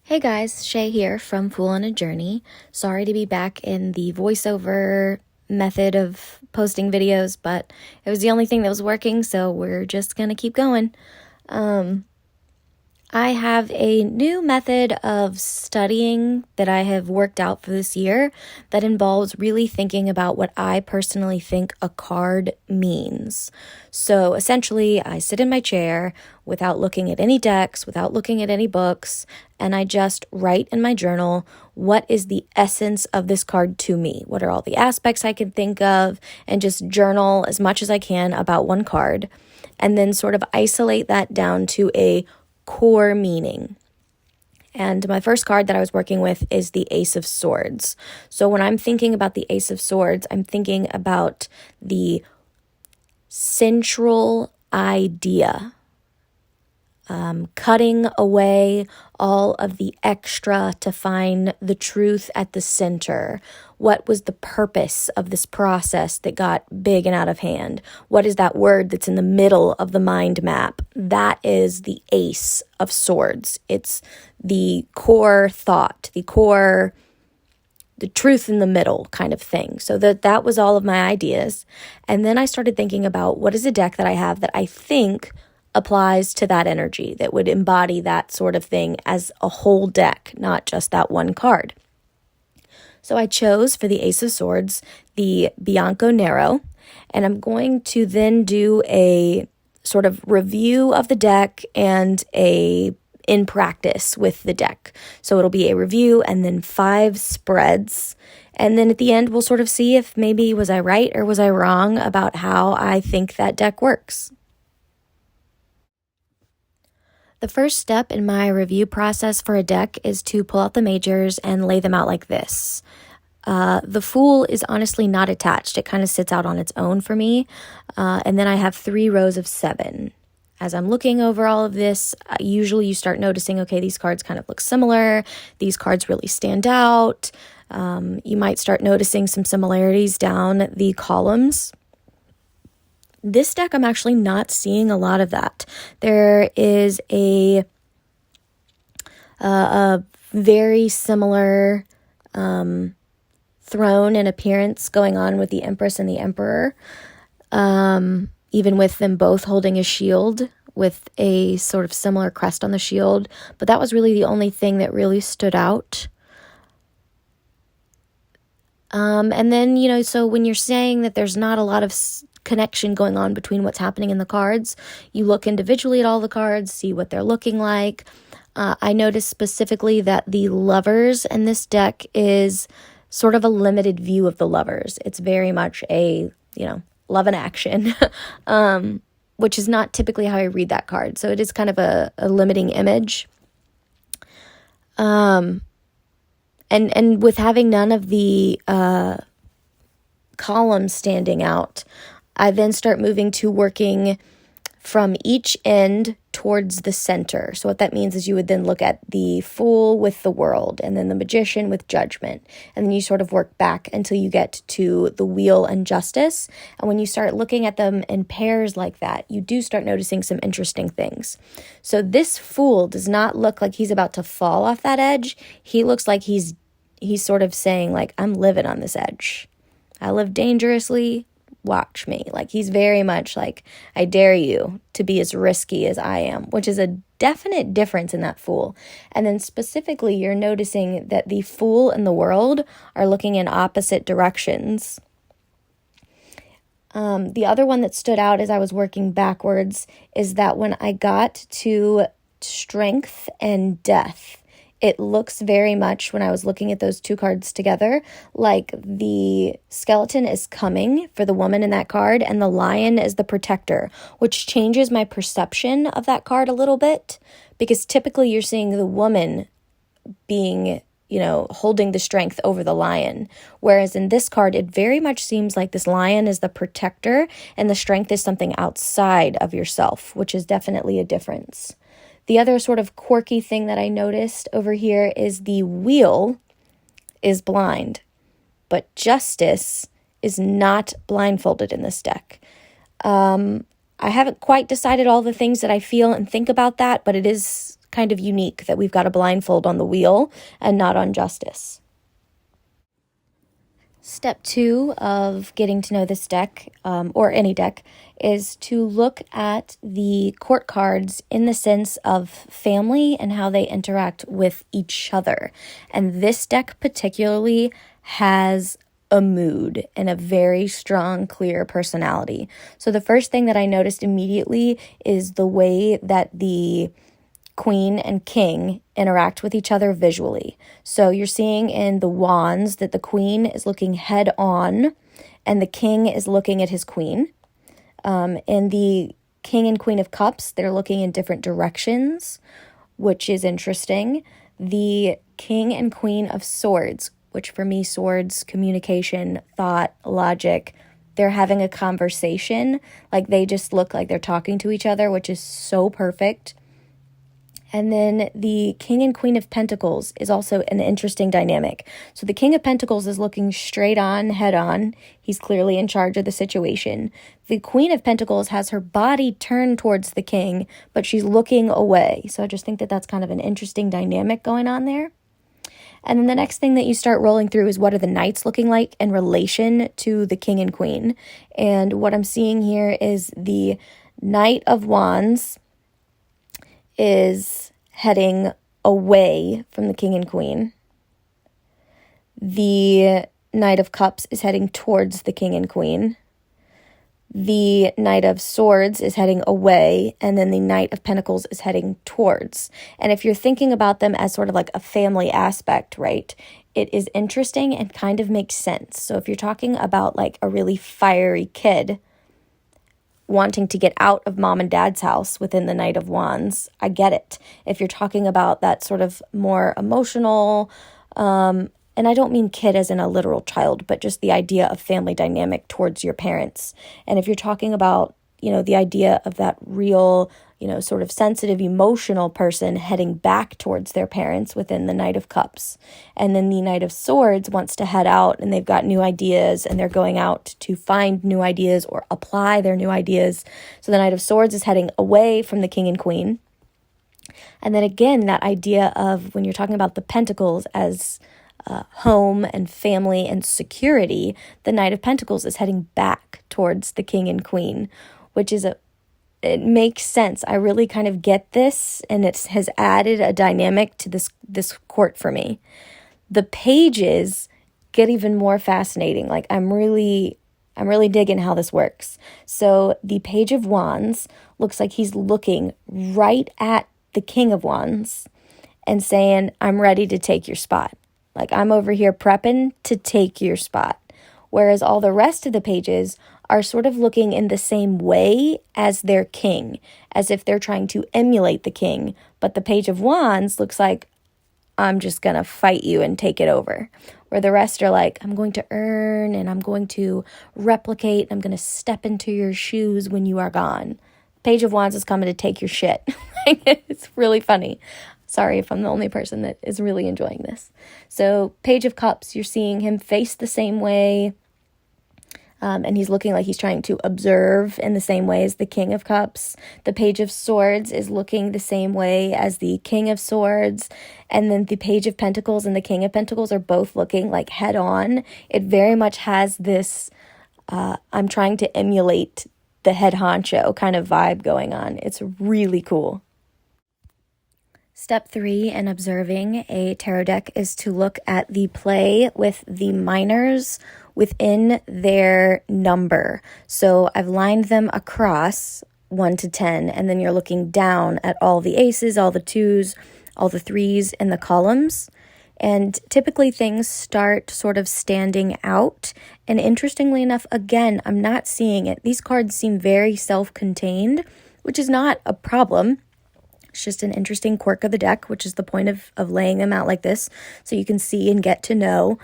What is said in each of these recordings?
Hey guys, Shay here from Fool on a Journey. Sorry to be back in the voiceover method of posting videos, but it was the only thing that was working, so we're just gonna keep going. I have a new method of studying that I have worked out for this year that involves really thinking about what I personally think a card means. So essentially, I sit in my chair without looking at any decks, without looking at any books, and I just write in my journal, what is the essence of this card to me? What are all the aspects I can think of? And just journal as much as I can about one card, and then sort of isolate that down to a core meaning. And my first card that I was working with is the Ace of Swords. So when I'm thinking about the Ace of Swords, I'm thinking about the central idea, cutting away all of the extra to find the truth at the center. What was the purpose of this process that got big and out of hand? What is that word that's in the middle of the mind map? That is the Ace of Swords. It's the core thought, the truth in the middle kind of thing. So that was all of my ideas. And then I started thinking about what is a deck that I have that I think applies to that energy, that would embody that sort of thing as a whole deck, not just that one card. So I chose for the Ace of Swords the Bianco Nero, and I'm going to then do a sort of review of the deck and a in practice with the deck. So it'll be a review and then 5 spreads. And then at the end, we'll sort of see if maybe was I right or was I wrong about how I think that deck works. The first step in my review process for a deck is to pull out the majors and lay them out like this. The Fool is honestly not attached. It kind of sits out on its own for me. And then I have 3 rows of 7. As I'm looking over all of this, usually you start noticing, okay, these cards kind of look similar. These cards really stand out. You might start noticing some similarities down the columns. This deck, I'm actually not seeing a lot of that. There is a very similar throne and appearance going on with the Empress and the Emperor, even with them both holding a shield with a sort of similar crest on the shield. But that was really the only thing that really stood out. And then, so when you're saying that there's not a lot of connection going on between what's happening in the cards, you look individually at all the cards, see what they're looking like. I noticed specifically that the Lovers in this deck is sort of a limited view of the Lovers. It's very much a, love and action, which is not typically how I read that card. So it is kind of a limiting image. And with having none of the columns standing out, I then start moving to working from each end towards the center. So what that means is you would then look at the Fool with the World, and then the Magician with Judgment. And then you sort of work back until you get to the Wheel and Justice. And when you start looking at them in pairs like that, you do start noticing some interesting things. So this Fool does not look like he's about to fall off that edge. He looks like he's sort of saying, like, I'm living on this edge. I live dangerously. Watch me. Like, he's very much like, I dare you to be as risky as I am, which is a definite difference in that Fool. And then specifically, you're noticing that the Fool and the World are looking in opposite directions. The other one that stood out as I was working backwards is that when I got to Strength and Death, it looks very much, when I was looking at those 2 cards together, like the skeleton is coming for the woman in that card and the lion is the protector, which changes my perception of that card a little bit, because typically you're seeing the woman being, holding the strength over the lion. Whereas in this card, it very much seems like this lion is the protector and the strength is something outside of yourself, which is definitely a difference. The other sort of quirky thing that I noticed over here is the Wheel is blind, but Justice is not blindfolded in this deck. I haven't quite decided all the things that I feel and think about that, but it is kind of unique that we've got a blindfold on the wheel and not on justice. Step 2 of getting to know this deck, or any deck, is to look at the court cards in the sense of family and how they interact with each other. And this deck particularly has a mood and a very strong, clear personality. So the first thing that I noticed immediately is the way that the Queen and King interact with each other visually. So you're seeing in the Wands that the Queen is looking head on and the King is looking at his Queen. In the King and Queen of Cups, they're looking in different directions, which is interesting. The King and Queen of Swords, which for me, swords, communication, thought, logic, they're having a conversation. Like they just look like they're talking to each other, which is so perfect. And then the King and Queen of Pentacles is also an interesting dynamic. So the King of Pentacles is looking straight on, head on. He's clearly in charge of the situation. The Queen of Pentacles has her body turned towards the King, but she's looking away. So I just think that that's kind of an interesting dynamic going on there. And then the next thing that you start rolling through is what are the Knights looking like in relation to the King and Queen. And what I'm seeing here is the Knight of Wands is heading away from the King and Queen. The Knight of Cups is heading towards the King and Queen. The Knight of Swords is heading away, and then the Knight of Pentacles is heading towards. And if you're thinking about them as sort of like a family aspect, right, it is interesting and kind of makes sense. So if you're talking about like a really fiery kid wanting to get out of mom and dad's house within the Knight of Wands, I get it. If you're talking about that sort of more emotional, and I don't mean kid as in a literal child, but just the idea of family dynamic towards your parents. And if you're talking about, the idea of that real, sort of sensitive, emotional person heading back towards their parents within the Knight of Cups. And then the Knight of Swords wants to head out and they've got new ideas and they're going out to find new ideas or apply their new ideas. So the Knight of Swords is heading away from the King and Queen. And then again, that idea of when you're talking about the Pentacles as home and family and security, the Knight of Pentacles is heading back towards the King and Queen, which is it makes sense. I really kind of get this, and it has added a dynamic to this court for me. The pages get even more fascinating. Like I'm really digging how this works. So the Page of Wands looks like he's looking right at the King of Wands and saying, I'm ready to take your spot. Like I'm over here prepping to take your spot. Whereas all the rest of the pages are sort of looking in the same way as their king, as if they're trying to emulate the king. But the Page of Wands looks like, I'm just going to fight you and take it over. Where the rest are like, I'm going to earn and I'm going to replicate. I'm going to step into your shoes when you are gone. Page of Wands is coming to take your shit. It's really funny. Sorry if I'm the only person that is really enjoying this. So Page of Cups, you're seeing him face the same way. And he's looking like he's trying to observe in the same way as the King of Cups. The Page of Swords is looking the same way as the King of Swords. And then the Page of Pentacles and the King of Pentacles are both looking like head on. It very much has this, I'm trying to emulate the head honcho kind of vibe going on. It's really cool. Step 3 in observing a tarot deck is to look at the play with the minors within their number. So I've lined them across 1 to 10, and then you're looking down at all the aces, all the twos, all the threes in the columns. And typically things start sort of standing out. And interestingly enough, again, I'm not seeing it. These cards seem very self-contained, which is not a problem. It's just an interesting quirk of the deck, which is the point of laying them out like this, so you can see and get to know.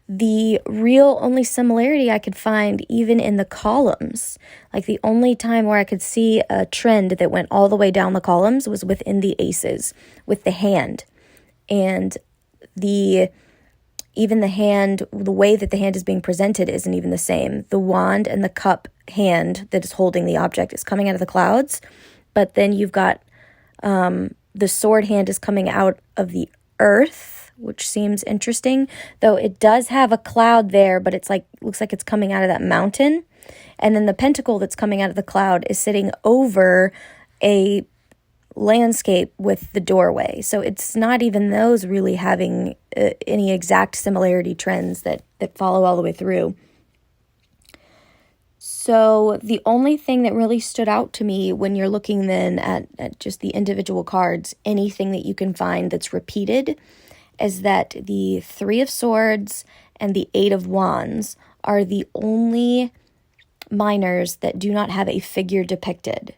The real only similarity I could find even in the columns, like the only time where I could see a trend that went all the way down the columns was within the aces, with the hand. And even the hand, the way that the hand is being presented isn't even the same. The wand and the cup hand that is holding the object is coming out of the clouds, but then you've got the sword hand is coming out of the earth, which seems interesting, though it does have a cloud there, but it's like, looks like it's coming out of that mountain. And then the pentacle that's coming out of the cloud is sitting over a landscape with the doorway. So it's not even those really having any exact similarity trends that follow all the way through. So the only thing that really stood out to me when you're looking then at just the individual cards, anything that you can find that's repeated, is that the Three of Swords and the Eight of Wands are the only minors that do not have a figure depicted.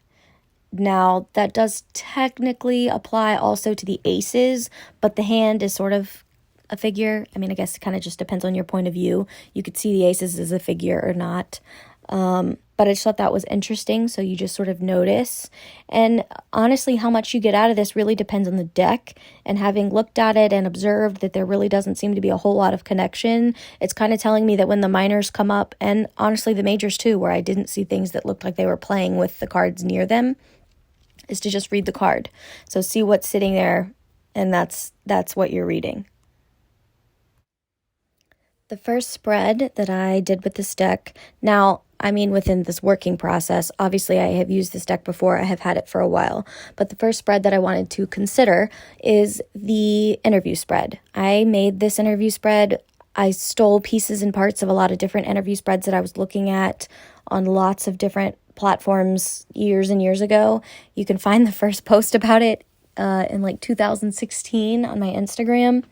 Now, that does technically apply also to the aces, but the hand is sort of a figure. I mean, I guess it kind of just depends on your point of view. You could see the aces as a figure or not. But I just thought that was interesting, so you just sort of notice. And honestly, how much you get out of this really depends on the deck. And having looked at it and observed that there really doesn't seem to be a whole lot of connection, it's kind of telling me that when the minors come up, and honestly the majors too, where I didn't see things that looked like they were playing with the cards near them, is to just read the card. So see what's sitting there, and that's what you're reading. The first spread that I did with this deck, now, I mean, within this working process, obviously I have used this deck before, I have had it for a while, but the first spread that I wanted to consider is the interview spread. I made this interview spread. I stole pieces and parts of a lot of different interview spreads that I was looking at on lots of different platforms years and years ago. You can find the first post about it in like 2016 on my Instagram.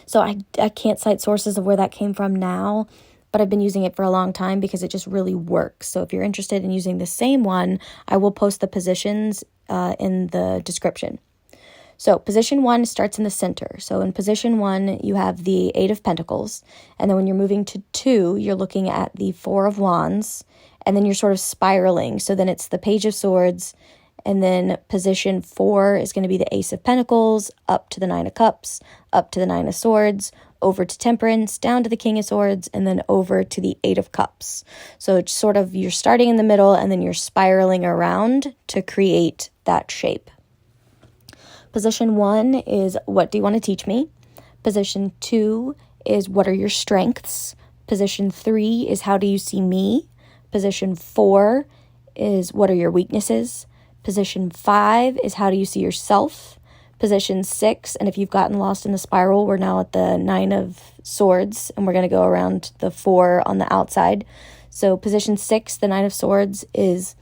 So I can't cite sources of where that came from now, but I've been using it for a long time because it just really works. So if you're interested in using the same one, I will post the positions in the description. So position 1 starts in the center. So in position 1, you have the Eight of Pentacles. And then when you're moving to 2, you're looking at the Four of Wands. And then you're sort of spiraling. So then it's the Page of Swords. And then position 4 is going to be the Ace of Pentacles, up to the Nine of Cups, up to the Nine of Swords, over to Temperance, down to the King of Swords, and then over to the Eight of Cups. So it's sort of, you're starting in the middle and then you're spiraling around to create that shape. Position 1 is, what do you want to teach me? Position 2 is, what are your strengths? Position 3 is, how do you see me? Position 4 is, what are your weaknesses? Position 5 is, how do you see yourself? Position 6, and if you've gotten lost in the spiral, we're now at the Nine of Swords, and we're going to go around the 4 on the outside. So position 6, the Nine of Swords, is,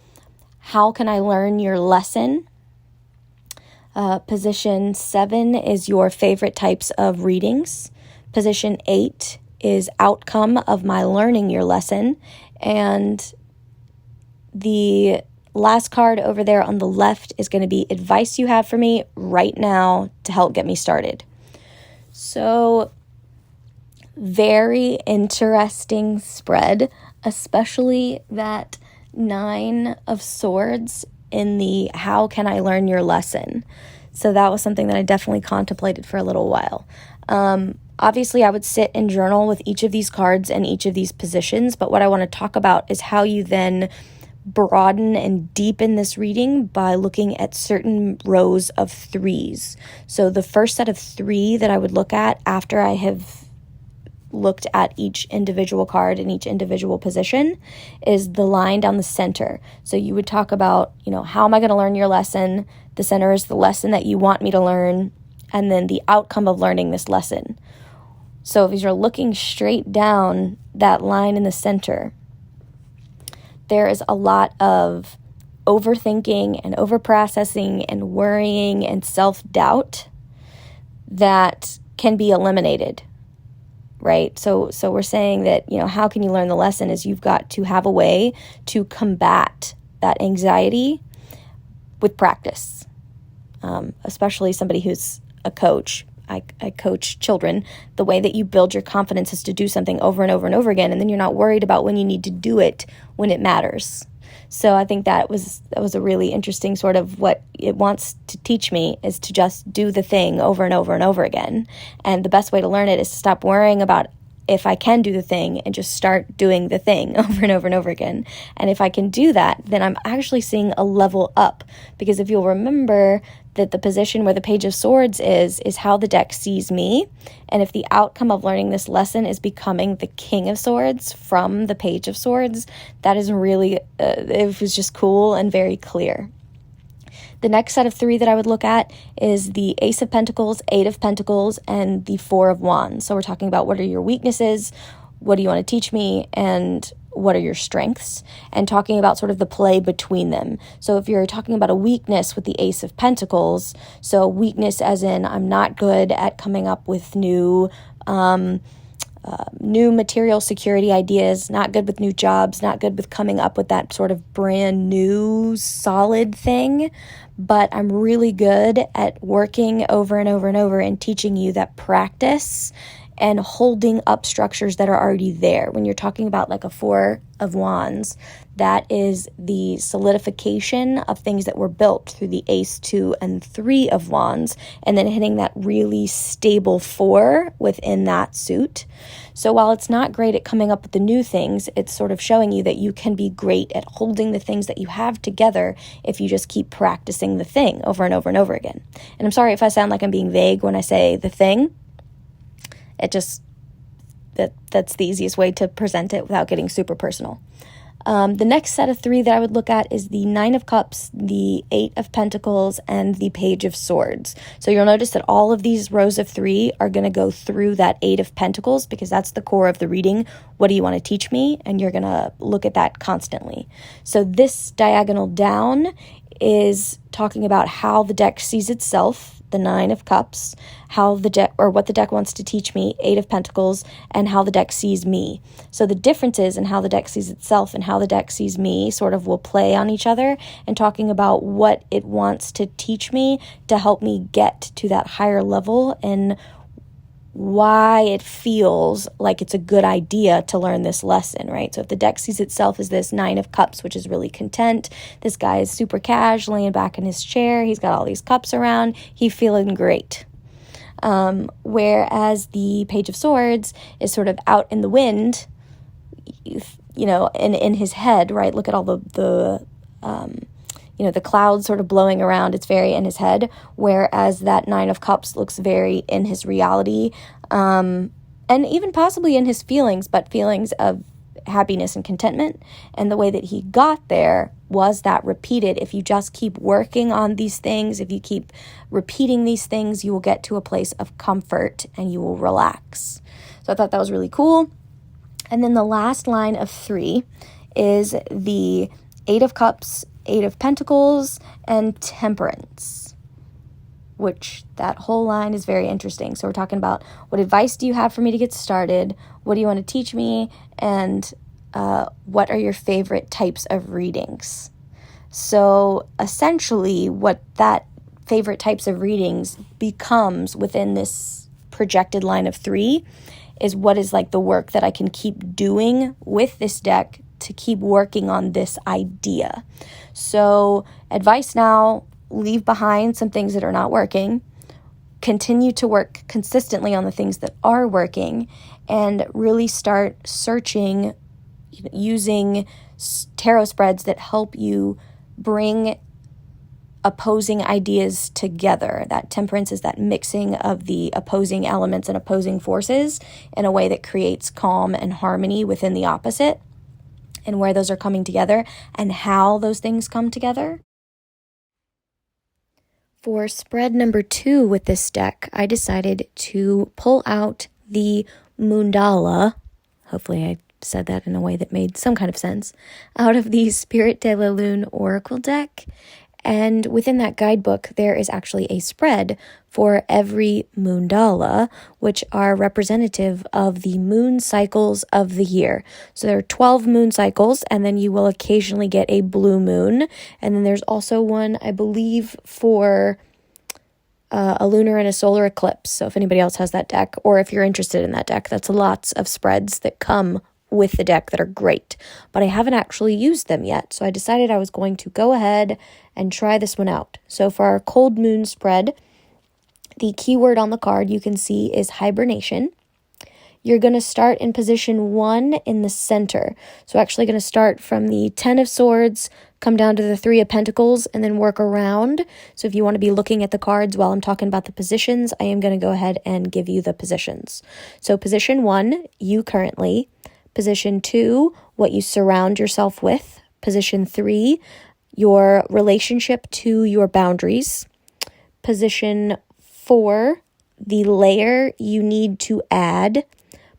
how can I learn your lesson? Position 7 is your favorite types of readings. Position 8 is outcome of my learning your lesson. And the last card over there on the left is going to be advice you have for me right now to help get me started. So very interesting spread, especially that Nine of Swords in the how can I learn your lesson. So that was something that I definitely contemplated for a little while. Obviously, I would sit and journal with each of these cards and each of these positions, but what I want to talk about is how you then broaden and deepen this reading by looking at certain rows of 3s. So the first set of 3 that I would look at after I have looked at each individual card in each individual position is the line down the center. So you would talk about, how am I going to learn your lesson? The center is the lesson that you want me to learn, and then the outcome of learning this lesson. So if you're looking straight down that line in the center, there is a lot of overthinking and overprocessing and worrying and self-doubt that can be eliminated, right? So we're saying that, how can you learn the lesson is you've got to have a way to combat that anxiety with practice, especially somebody who's a coach. I coach children. The way that you build your confidence is to do something over and over and over again, and then you're not worried about when you need to do it when it matters. So I think that was a really interesting sort of what it wants to teach me is to just do the thing over and over and over again. And the best way to learn it is to stop worrying about if I can do the thing and just start doing the thing over and over and over again. And if I can do that, then I'm actually seeing a level up. Because if you'll remember that the position where the Page of Swords is how the deck sees me. And if the outcome of learning this lesson is becoming the King of Swords from the Page of Swords, that is really, it was just cool and very clear. The next set of 3 that I would look at is the Ace of Pentacles, 8 of Pentacles, and the 4 of Wands. So we're talking about what are your weaknesses, what do you want to teach me, and what are your strengths, and talking about sort of the play between them. So if you're talking about a weakness with the Ace of Pentacles, so weakness as in I'm not good at coming up with new material security ideas, not good with new jobs, not good with coming up with that sort of brand new solid thing, but I'm really good at working over and over and over and teaching you that practice and holding up structures that are already there. When you're talking about like a 4 of Wands, that is the solidification of things that were built through the Ace, 2, and 3 of Wands, and then hitting that really stable 4 within that suit. So while it's not great at coming up with the new things, it's sort of showing you that you can be great at holding the things that you have together if you just keep practicing the thing over and over and over again. And I'm sorry if I sound like I'm being vague when I say the thing. That's the easiest way to present it without getting super personal. The next set of 3 that I would look at is the 9 of Cups, the 8 of Pentacles, and the Page of Swords. So you'll notice that all of these rows of 3 are going to go through that 8 of Pentacles because that's the core of the reading. What do you want to teach me? And you're going to look at that constantly. So this diagonal down is talking about how the deck sees itself, the 9 of Cups, how the deck, or what the deck wants to teach me, 8 of Pentacles, and how the deck sees me. So the differences in how the deck sees itself and how the deck sees me sort of will play on each other, and talking about what it wants to teach me to help me get to that higher level and why it feels like it's a good idea to learn this lesson, right? So if the deck sees itself as this 9 of Cups, which is really content, this guy is super cash, laying back in his chair, he's got all these cups around, he's feeling great. Whereas the Page of Swords is sort of out in the wind, in his head, right? Look at all the clouds sort of blowing around. It's very in his head, whereas that 9 of Cups looks very in his reality, and even possibly in his feelings, but feelings of happiness and contentment. And the way that he got there was that repeated. If you just keep working on these things, if you keep repeating these things, you will get to a place of comfort and you will relax. So I thought that was really cool. And then the last line of 3 is the 8 of Cups, 8 of Pentacles, and Temperance, which that whole line is very interesting. So we're talking about what advice do you have for me to get started? What do you want to teach me? And what are your favorite types of readings? So essentially what that favorite types of readings becomes within this projected line of 3 is what is like the work that I can keep doing with this deck to keep working on this idea. So advice now, leave behind some things that are not working, continue to work consistently on the things that are working, and really start searching using tarot spreads that help you bring opposing ideas together. That temperance is that mixing of the opposing elements and opposing forces in a way that creates calm and harmony within the opposite, and where those are coming together and how those things come together. For spread number 2 with this deck, I decided to pull out the Mandala, hopefully I said that in a way that made some kind of sense, out of the Spirit de la Lune Oracle deck. And within that guidebook, there is actually a spread for every mandala, which are representative of the moon cycles of the year. So there are 12 moon cycles, and then you will occasionally get a blue moon. And then there's also one, I believe, for a lunar and a solar eclipse. So if anybody else has that deck, or if you're interested in that deck, that's lots of spreads that come with the deck that are great, but I haven't actually used them yet. So I decided I was going to go ahead and try this one out. So for our cold moon spread, the keyword on the card you can see is hibernation. you're going to start in position 1 in the center. So actually going to start from the 10 of Swords, come down to the 3 of Pentacles, and then work around. So if you want to be looking at the cards while I'm talking about the positions, I am going to go ahead and give you the positions. So position 1, you currently. Position 2, what you surround yourself with. Position 3, your relationship to your boundaries. Position 4, the layer you need to add.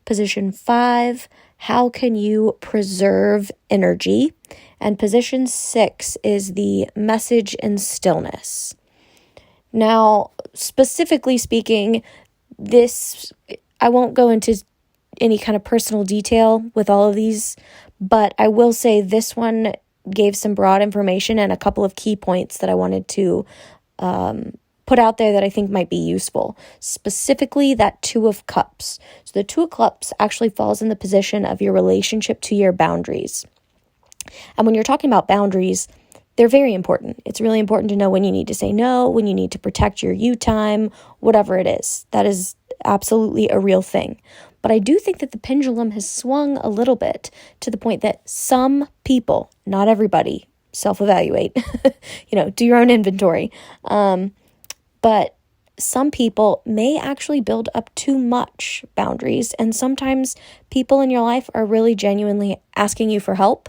Position 5, how can you preserve energy? And position 6 is the message in stillness. Now, specifically speaking, I won't go into any kind of personal detail with all of these, but I will say this one gave some broad information and a couple of key points that I wanted to put out there that I think might be useful. Specifically, that 2 of Cups. So the 2 of Cups actually falls in the position of your relationship to your boundaries. And when you're talking about boundaries, they're very important. It's really important to know when you need to say no, when you need to protect your you time, whatever it is. That is absolutely a real thing. But I do think that the pendulum has swung a little bit to the point that some people, not everybody, self-evaluate, do your own inventory. But some people may actually build up too much boundaries. And sometimes people in your life are really genuinely asking you for help.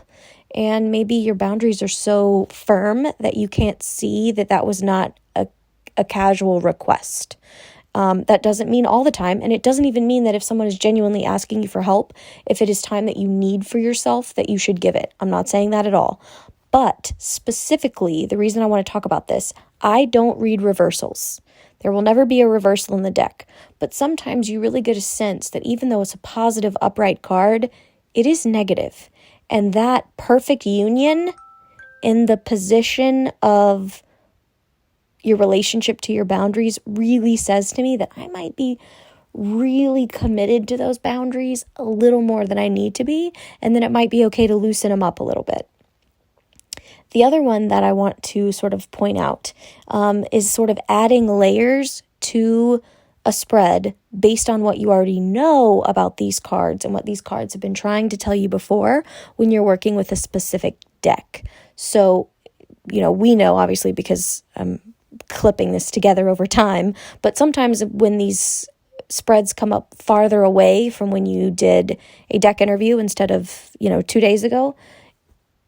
And maybe your boundaries are so firm that you can't see that was not a casual request. That doesn't mean all the time. And it doesn't even mean that if someone is genuinely asking you for help, if it is time that you need for yourself, that you should give it. I'm not saying that at all. But specifically, the reason I want to talk about this, I don't read reversals. There will never be a reversal in the deck. But sometimes you really get a sense that even though it's a positive upright card, it is negative. And that perfect union in the position of your relationship to your boundaries really says to me that I might be really committed to those boundaries a little more than I need to be, and then it might be okay to loosen them up a little bit. The other one that I want to sort of point out is sort of adding layers to a spread based on what you already know about these cards and what these cards have been trying to tell you before when you're working with a specific deck. So, we know obviously because I'm clipping this together over time, but sometimes when these spreads come up farther away from when you did a deck interview instead of, 2 days ago,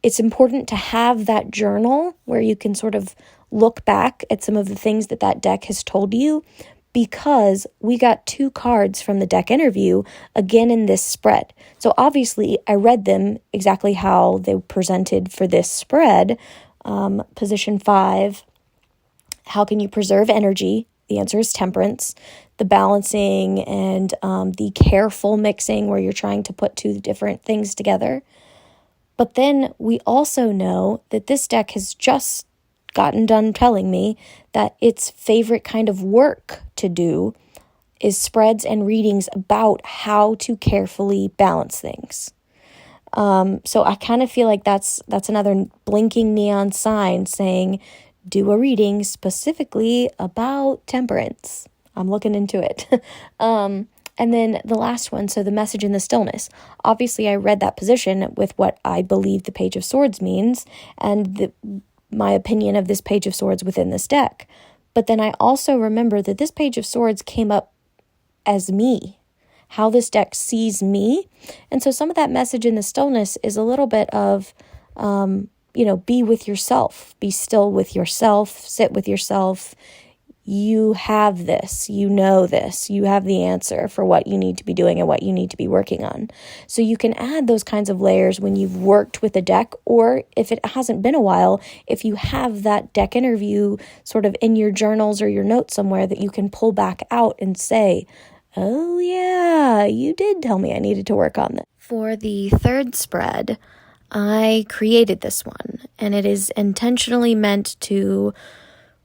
it's important to have that journal where you can sort of look back at some of the things that deck has told you, because we got 2 cards from the deck interview again in this spread. So obviously I read them exactly how they presented for this spread. Position 5, how can you preserve energy? The answer is Temperance. The balancing and the careful mixing where you're trying to put 2 different things together. But then we also know that this deck has just gotten done telling me that its favorite kind of work to do is spreads and readings about how to carefully balance things. So I kind of feel like that's another blinking neon sign saying, do a reading specifically about temperance. I'm looking into it. And then the last one, so the message in the stillness. Obviously, I read that position with what I believe the Page of Swords means and my opinion of this Page of Swords within this deck. But then I also remember that this Page of Swords came up as me, how this deck sees me. And so some of that message in the stillness is a little bit of, be with yourself, be still with yourself, sit with yourself. You have this, you know this, you have the answer for what you need to be doing and what you need to be working on. So you can add those kinds of layers when you've worked with a deck, or if it hasn't been a while, if you have that deck interview sort of in your journals or your notes somewhere that you can pull back out and say, oh yeah, you did tell me I needed to work on this. For the third spread, I created this one, and it is intentionally meant to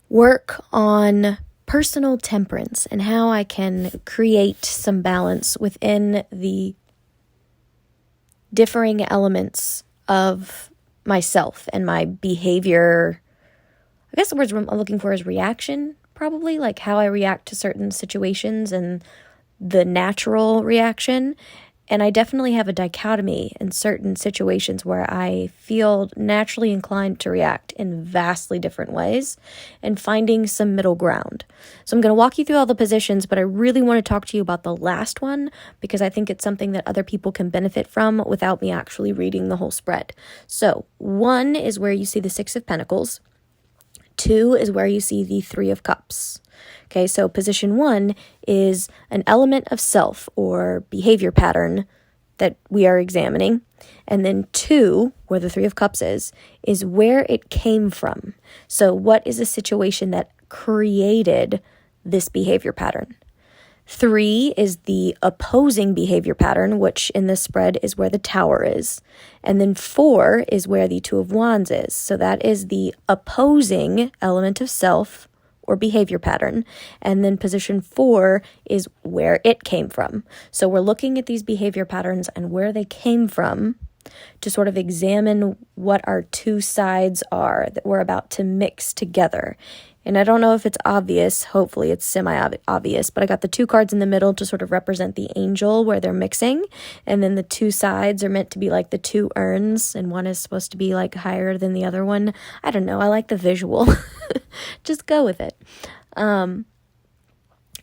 work on personal temperance and how I can create some balance within the differing elements of myself and my behavior. I guess the words I'm looking for is reaction, probably, like how I react to certain situations and the natural reaction. And I definitely have a dichotomy in certain situations where I feel naturally inclined to react in vastly different ways and finding some middle ground. So I'm going to walk you through all the positions, but I really want to talk to you about the last one because I think it's something that other people can benefit from without me actually reading the whole spread. So 1 is where you see the 6 of Pentacles. 2 is where you see the 3 of Cups. Okay, so position 1 is an element of self or behavior pattern that we are examining. And then 2, where the 3 of Cups is where it came from. So what is a situation that created this behavior pattern? 3 is the opposing behavior pattern, which in this spread is where the Tower is. And then 4 is where the 2 of Wands is. So that is the opposing element of self or behavior pattern. And then position 4 is where it came from. So we're looking at these behavior patterns and where they came from to sort of examine what our two sides are that we're about to mix together. And I don't know if it's obvious, hopefully it's semi-obvious, but I got the 2 cards in the middle to sort of represent the angel where they're mixing, and then the 2 sides are meant to be like the 2 urns, and one is supposed to be like higher than the other one. I don't know, I like the visual. Just go with it. And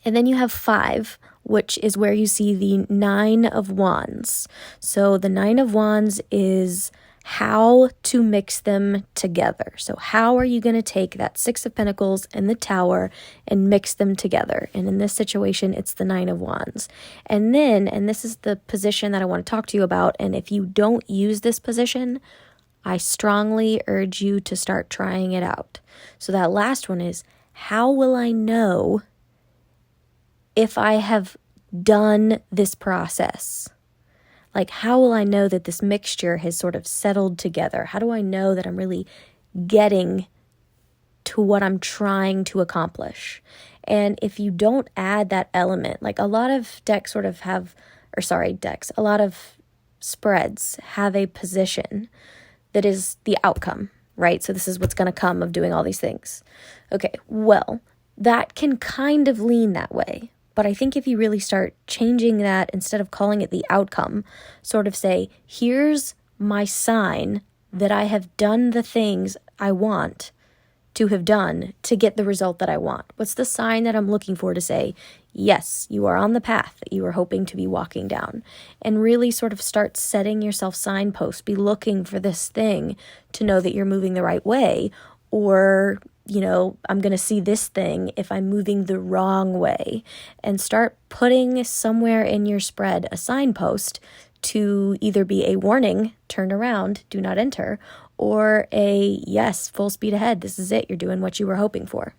then you have 5, which is where you see the 9 of Wands. So the 9 of Wands is how to mix them together. So how are you going to take that 6 of Pentacles and the Tower and mix them together? And in this situation, it's the 9 of Wands. And then, and this is the position that I want to talk to you about, and if you don't use this position, I strongly urge you to start trying it out. So that last one is, how will I know if I have done this process? Like, how will I know that this mixture has sort of settled together? How do I know that I'm really getting to what I'm trying to accomplish? And if you don't add that element, like a lot of decks sort of have, a lot of spreads have a position that is the outcome, right? So this is what's going to come of doing all these things. Okay, well, that can kind of lean that way. But I think if you really start changing that, instead of calling it the outcome, sort of say, here's my sign that I have done the things I want to have done to get the result that I want. What's the sign that I'm looking for to say, yes, you are on the path that you were hoping to be walking down? And really sort of start setting yourself signposts. Be looking for this thing to know that you're moving the right way, or I'm going to see this thing if I'm moving the wrong way, and start putting somewhere in your spread a signpost to either be a warning, turn around, do not enter, or a yes, full speed ahead. This is it. You're doing what you were hoping for.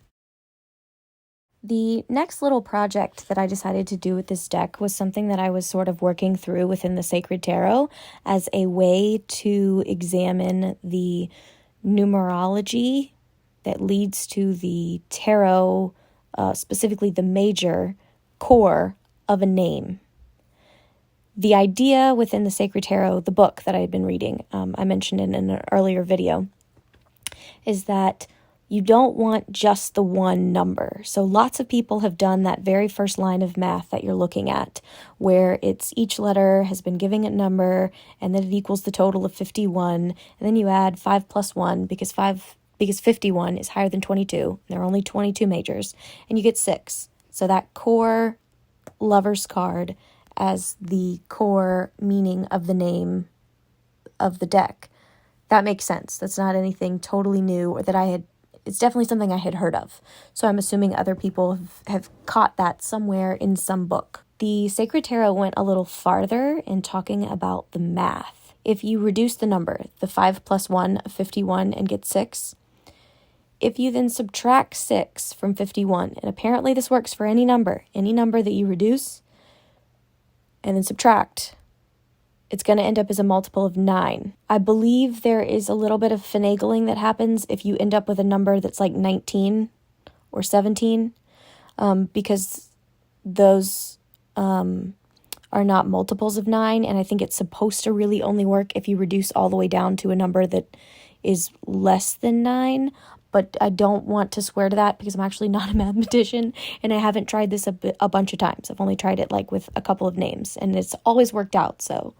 The next little project that I decided to do with this deck was something that I was sort of working through within the Sacred Tarot as a way to examine the numerology that leads to the tarot, specifically the major core of a name. The idea within the Sacred Tarot, the book that I had been reading, I mentioned in an earlier video, is that you don't want just the one number. So lots of people have done that very first line of math that you're looking at, where it's each letter has been given a number, and then it equals the total of 51, and then you add 5 plus 1, because 51 is higher than 22. There are only 22 majors, and you get 6. So that core Lover's card as the core meaning of the name of the deck. That makes sense. That's not anything totally new, or that it's definitely something I had heard of. So I'm assuming other people have caught that somewhere in some book. The Sacred Tarot went a little farther in talking about the math. If you reduce the number, the 5 plus 1 of 51, and get 6, if you then subtract 6 from 51, and apparently this works for any number that you reduce and then subtract, it's going to end up as a multiple of 9. I believe there is a little bit of finagling that happens if you end up with a number that's like 19 or 17, because those are not multiples of 9, and I think it's supposed to really only work if you reduce all the way down to a number that is less than 9. but I don't want to swear to that because I'm actually not a mathematician and I haven't tried this a bunch of times. I've only tried it like with a couple of names and it's always worked out. So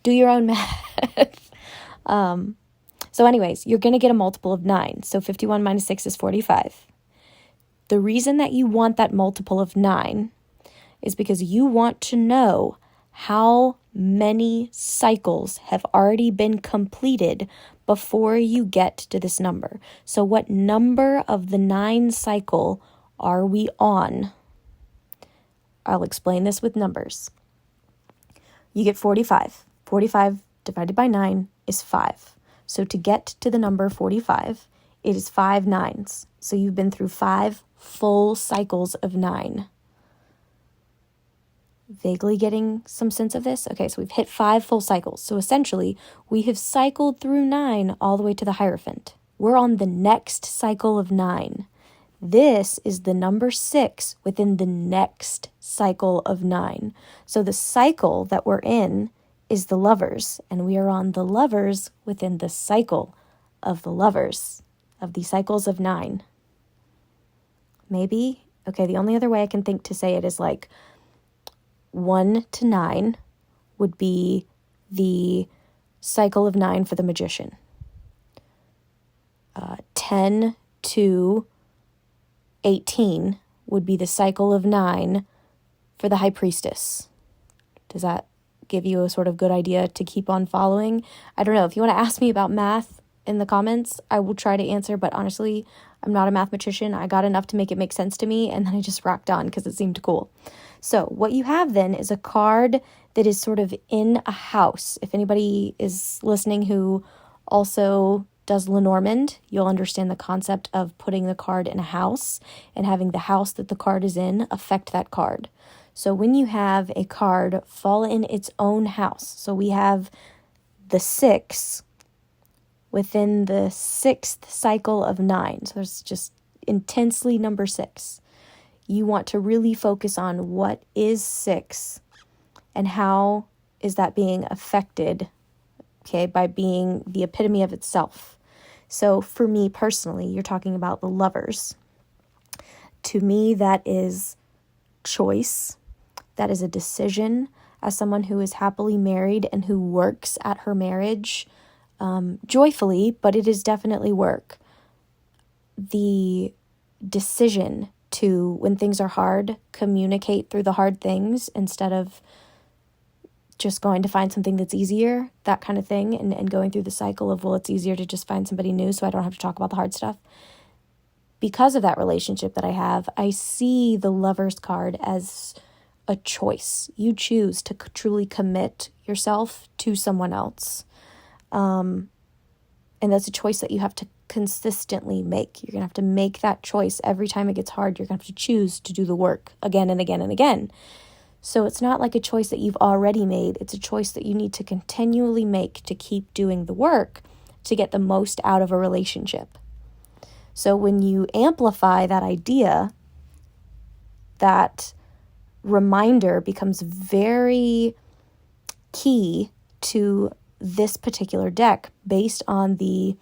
do your own math. So anyways, you're going to get a multiple of 9. So 51 minus 6 is 45. The reason that you want that multiple of 9 is because you want to know how many cycles have already been completed before you get to this number. So what number of the 9 cycle are we on? I'll explain this with numbers. You get 45. 45 divided by 9 is 5. So to get to the number 45, it is 5 nines. So you've been through 5 full cycles of 9. Vaguely getting some sense of this? Okay, so we've hit 5 full cycles. So essentially, we have cycled through 9 all the way to the Hierophant. We're on the next cycle of 9. This is the number 6 within the next cycle of 9. So the cycle that we're in is the Lovers, and we are on the Lovers within the cycle of the Lovers, of the cycles of 9. Maybe? Okay, the only other way I can think to say it is like 1 to 9 would be the cycle of 9 for the Magician. 10 to 18 would be the cycle of 9 for the High Priestess. Does that give you a sort of good idea to keep on following? I don't know. If you want to ask me about math in the comments, I will try to answer, but honestly, I'm not a mathematician. I got enough to make it make sense to me, and then I just rocked on because it seemed cool. So what you have then is a card that is sort of in a house. If anybody is listening who also does Lenormand, you'll understand the concept of putting the card in a house and having the house that the card is in affect that card. So when you have a card fall in its own house, so we have the 6 within the 6th cycle of 9. So there's just intensely number 6. You want to really focus on what is 6 and how is that being affected, okay, by being the epitome of itself. So for me personally, you're talking about the Lovers. To me, that is choice. That is a decision. As someone who is happily married and who works at her marriage joyfully, but it is definitely work. The decision to, when things are hard, communicate through the hard things instead of just going to find something that's easier, that kind of thing, and going through the cycle of, well, it's easier to just find somebody new so I don't have to talk about the hard stuff. Because of that relationship that I have, I see the Lovers card as a choice. You choose to truly commit yourself to someone else. And that's a choice that you have to consistently make. You're going to have to make that choice every time it gets hard. You're going to have to choose to do the work again and again and again. So it's not like a choice that you've already made. It's a choice that you need to continually make to keep doing the work to get the most out of a relationship. So when you amplify that idea, that reminder becomes very key to this particular deck based on the,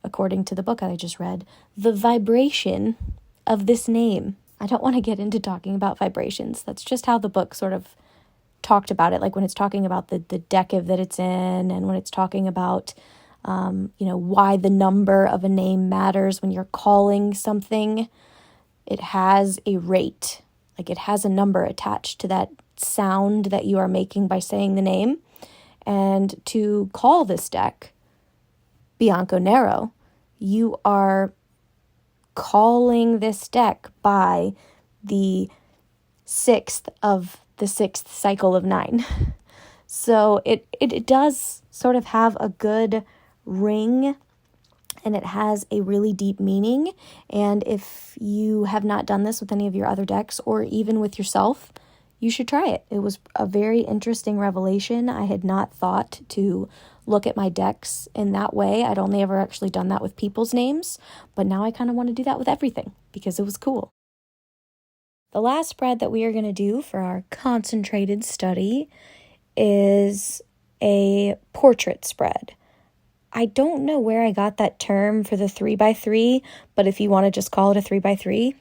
according to the book I just read, the vibration of this name. I don't want to get into talking about vibrations. That's just how the book sort of talked about it. Like when it's talking about the decav that it's in, and when it's talking about, why the number of a name matters when you're calling something. It has a rate, like it has a number attached to that sound that you are making by saying the name. And to call this deck Bianco Nero, you are calling this deck by the 6th of the 6th cycle of 9. So it does sort of have a good ring, and it has a really deep meaning. And if you have not done this with any of your other decks or even with yourself, you should try it. It was a very interesting revelation. I had not thought to look at my decks in that way. I'd only ever actually done that with people's names, but now I kind of want to do that with everything because it was cool. The last spread that we are going to do for our concentrated study is a portrait spread. I don't know where I got that term for the 3x3, but if you want to just call it a 3x3,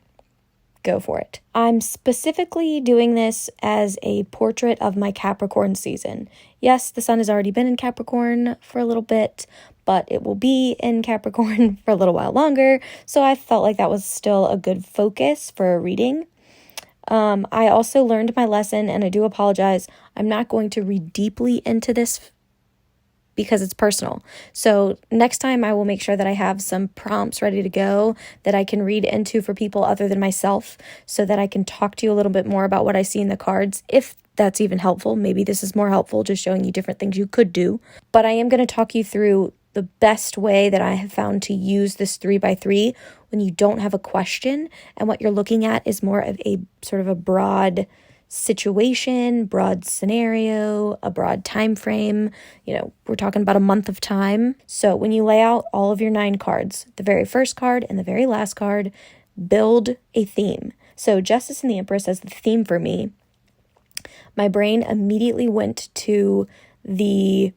go for it. I'm specifically doing this as a portrait of my Capricorn season. Yes, the sun has already been in Capricorn for a little bit, but it will be in Capricorn for a little while longer, so I felt like that was still a good focus for a reading. I also learned my lesson, and I do apologize. I'm not going to read deeply into this because it's personal. So next time I will make sure that I have some prompts ready to go that I can read into for people other than myself, so that I can talk to you a little bit more about what I see in the cards, if that's even helpful. Maybe this is more helpful, just showing you different things you could do. But I am going to talk you through the best way that I have found to use this 3x3 when you don't have a question, and what you're looking at is more of a sort of a broad situation, broad scenario, a broad time frame. We're talking about a month of time. So when you lay out all of your 9 cards, the very first card and the very last card build a theme. So Justice and the Empress as the theme for me, my brain immediately went to the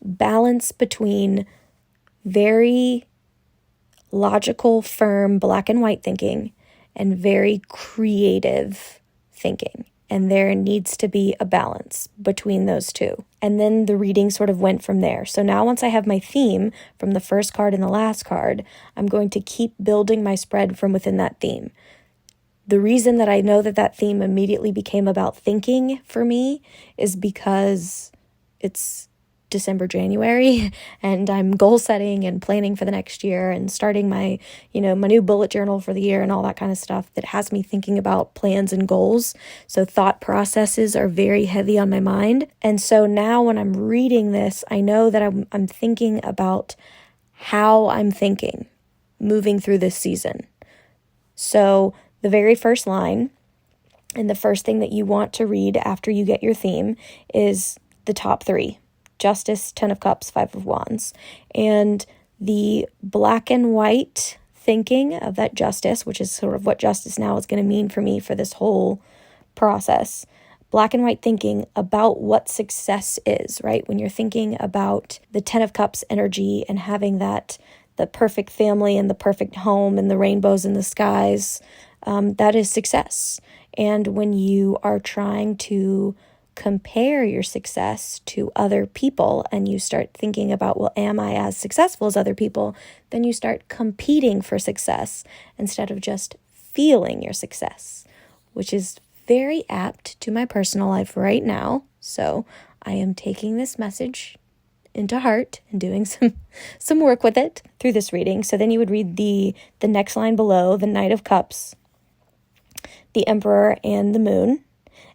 balance between very logical, firm, black and white thinking and very creative thinking. And there needs to be a balance between those two. And then the reading sort of went from there. So now once I have my theme from the first card and the last card, I'm going to keep building my spread from within that theme. The reason that I know that theme immediately became about thinking for me is because it's December, January, and I'm goal setting and planning for the next year and starting my new bullet journal for the year and all that kind of stuff that has me thinking about plans and goals. So thought processes are very heavy on my mind. And so now when I'm reading this, I know that I'm thinking about how I'm thinking moving through this season. So the very first line and the first thing that you want to read after you get your theme is the top 3. Justice, 10 of Cups, 5 of Wands. And the black and white thinking of that Justice, which is sort of what Justice now is going to mean for me for this whole process. Black and white thinking about what success is, right? When you're thinking about the 10 of Cups energy and having that, the perfect family and the perfect home and the rainbows in the skies, that is success. And when you are trying to compare your success to other people and you start thinking about, well, am I as successful as other people? Then you start competing for success instead of just feeling your success, which is very apt to my personal life right now. So I am taking this message into heart and doing some work with it through this reading. So then you would read the next line below, the Knight of Cups, the Emperor, and the Moon.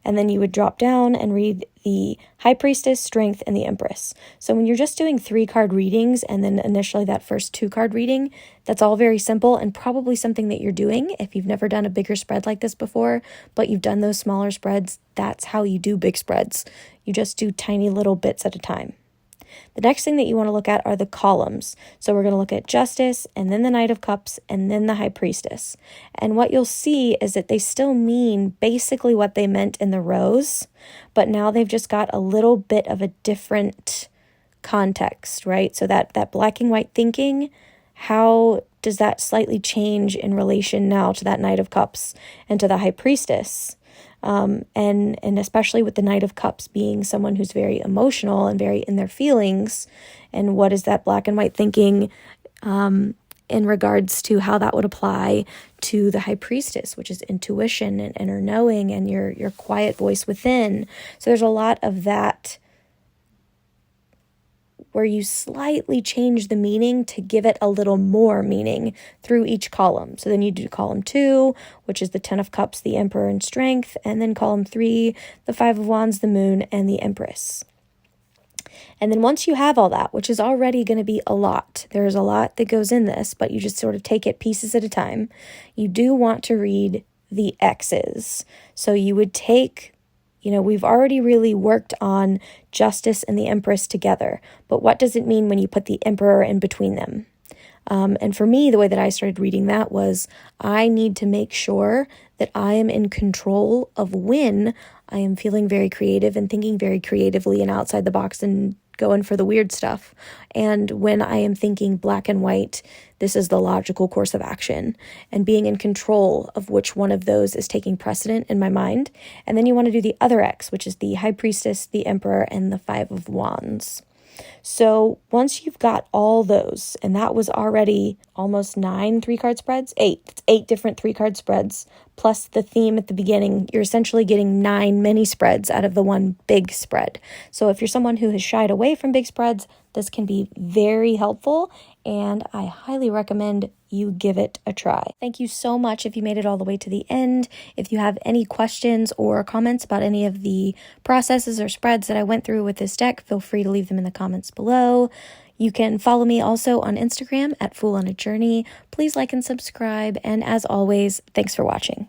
And then you would drop down and read the High Priestess, Strength, and the Empress. So when you're just doing 3-card readings and then initially that first 2-card reading, that's all very simple and probably something that you're doing if you've never done a bigger spread like this before, but you've done those smaller spreads. That's how you do big spreads. You just do tiny little bits at a time. The next thing that you want to look at are the columns. So we're going to look at Justice, and then the Knight of Cups, and then the High Priestess. And what you'll see is that they still mean basically what they meant in the rows, but now they've just got a little bit of a different context, right? So that black and white thinking, how does that slightly change in relation now to that Knight of Cups and to the High Priestess? And especially with the Knight of Cups being someone who's very emotional and very in their feelings, and what is that black and white thinking in regards to how that would apply to the High Priestess, which is intuition and inner knowing and your quiet voice within. So there's a lot of that where you slightly change the meaning to give it a little more meaning through each column. So then you do column 2, which is the 10 of Cups, the Emperor, and Strength, and then column 3, the 5 of Wands, the Moon, and the Empress. And then once you have all that, which is already going to be a lot, there's a lot that goes in this, but you just sort of take it pieces at a time, you do want to read the X's. So you would take, we've already really worked on Justice and the Empress together, but what does it mean when you put the Emperor in between them? And for me, the way that I started reading that was I need to make sure that I am in control of when I am feeling very creative and thinking very creatively and outside the box and going for the weird stuff. And when I am thinking black and white, this is the logical course of action, and being in control of which one of those is taking precedent in my mind. And then you want to do the other X, which is the High Priestess, the Emperor, and the Five of Wands. So once you've got all those, and that was already almost 9 3-card spreads, 8. It's 8 different 3-card spreads, plus the theme at the beginning, you're essentially getting 9 mini spreads out of the one big spread. So if you're someone who has shied away from big spreads, this can be very helpful, and I highly recommend you give it a try. Thank you so much if you made it all the way to the end. If you have any questions or comments about any of the processes or spreads that I went through with this deck, feel free to leave them in the comments below. You can follow me also on Instagram at Fool on a Journey. Please like and subscribe, and as always, thanks for watching.